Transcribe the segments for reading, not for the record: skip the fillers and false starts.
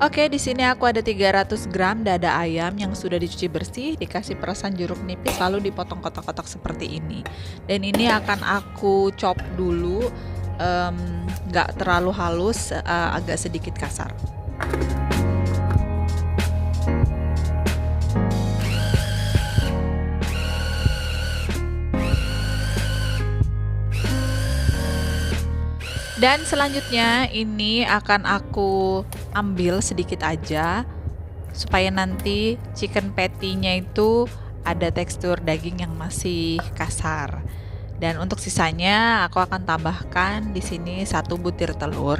Oke, di sini aku ada 300 gram dada ayam yang sudah dicuci bersih, dikasih perasan jeruk nipis, lalu dipotong kotak-kotak seperti ini. Dan ini akan aku chop dulu, nggak terlalu halus, agak sedikit kasar. Dan selanjutnya ini akan aku ambil sedikit aja supaya nanti chicken patty-nya itu ada tekstur daging yang masih kasar. Dan untuk sisanya aku akan tambahkan di sini 1 butir telur.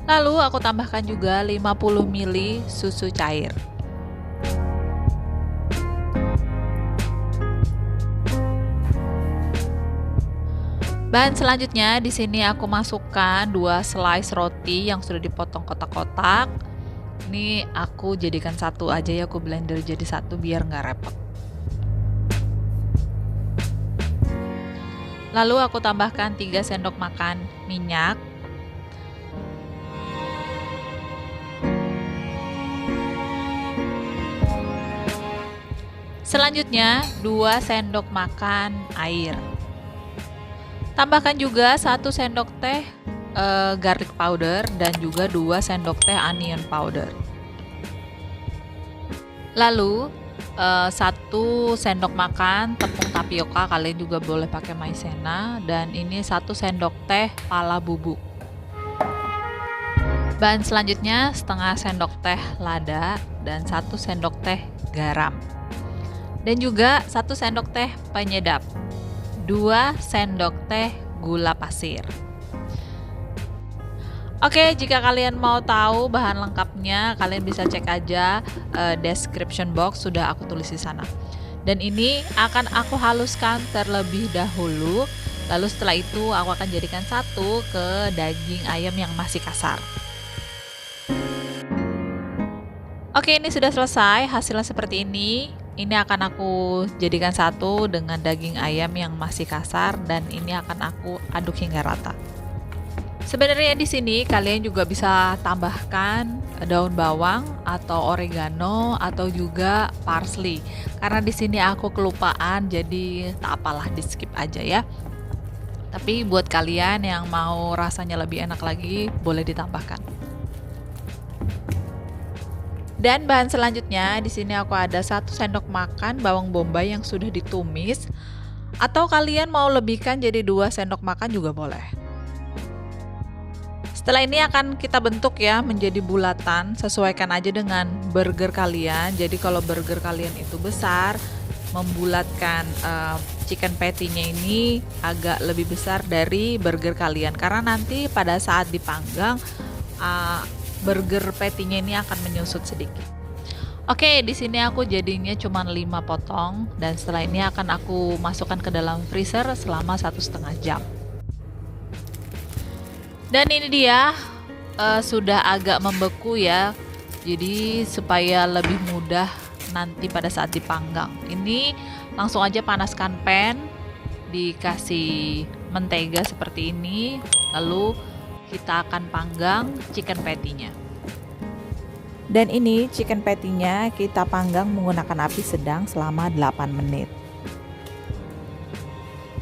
Lalu aku tambahkan juga 50 ml susu cair. Bahan selanjutnya di sini aku masukkan 2 slice roti yang sudah dipotong kotak-kotak. Ini aku jadikan satu aja ya, aku blender jadi satu biar nggak repot. Lalu aku tambahkan 3 sendok makan minyak. Selanjutnya 2 sendok makan air. Tambahkan juga 1 sendok teh garlic powder dan juga 2 sendok teh onion powder. Lalu 1 sendok makan tepung tapioka, kalian juga boleh pakai maizena, dan ini 1 sendok teh pala bubuk. Bahan selanjutnya setengah sendok teh lada dan 1 sendok teh garam. Dan juga 1 sendok teh penyedap. 2 sendok teh gula pasir. Oke, jika kalian mau tahu bahan lengkapnya, kalian bisa cek aja description box, sudah aku tulis di sana. Dan ini akan aku haluskan terlebih dahulu, lalu setelah itu aku akan jadikan satu ke daging ayam yang masih kasar. Oke, ini sudah selesai, hasilnya seperti ini. Ini akan aku jadikan satu dengan daging ayam yang masih kasar, dan ini akan aku aduk hingga rata. Sebenarnya di sini kalian juga bisa tambahkan daun bawang atau oregano atau juga parsley. Karena di sini aku kelupaan, jadi tak apalah, di skip aja ya. Tapi buat kalian yang mau rasanya lebih enak lagi, boleh ditambahkan. Dan bahan selanjutnya di sini aku ada 1 sendok makan bawang bombay yang sudah ditumis, atau kalian mau lebihkan jadi 2 sendok makan juga boleh. Setelah ini akan kita bentuk ya menjadi bulatan, sesuaikan aja dengan burger kalian. Jadi kalau burger kalian itu besar, membulatkan chicken patty-nya ini agak lebih besar dari burger kalian, karena nanti pada saat dipanggang burger patty-nya ini akan menyusut sedikit. Oke, di sini aku jadinya cuma 5 potong, dan setelah ini akan aku masukkan ke dalam freezer selama 1,5 jam. Dan ini dia sudah agak membeku ya. Jadi supaya lebih mudah nanti pada saat dipanggang. Ini langsung aja panaskan pan, dikasih mentega seperti ini, lalu kita akan panggang chicken patty-nya. Dan ini chicken patty-nya kita panggang menggunakan api sedang selama 8 menit.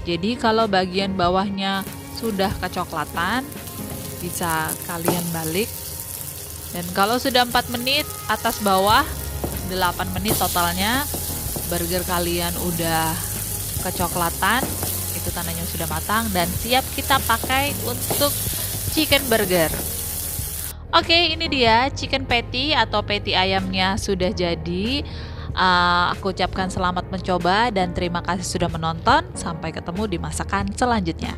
Jadi kalau bagian bawahnya sudah kecoklatan, bisa kalian balik. Dan kalau sudah 4 menit atas bawah, 8 menit totalnya, burger kalian udah kecoklatan, itu tandanya sudah matang dan siap kita pakai untuk chicken burger. Oke, ini dia chicken patty atau patty ayamnya sudah jadi. Aku ucapkan selamat mencoba dan terima kasih sudah menonton. Sampai ketemu di masakan selanjutnya.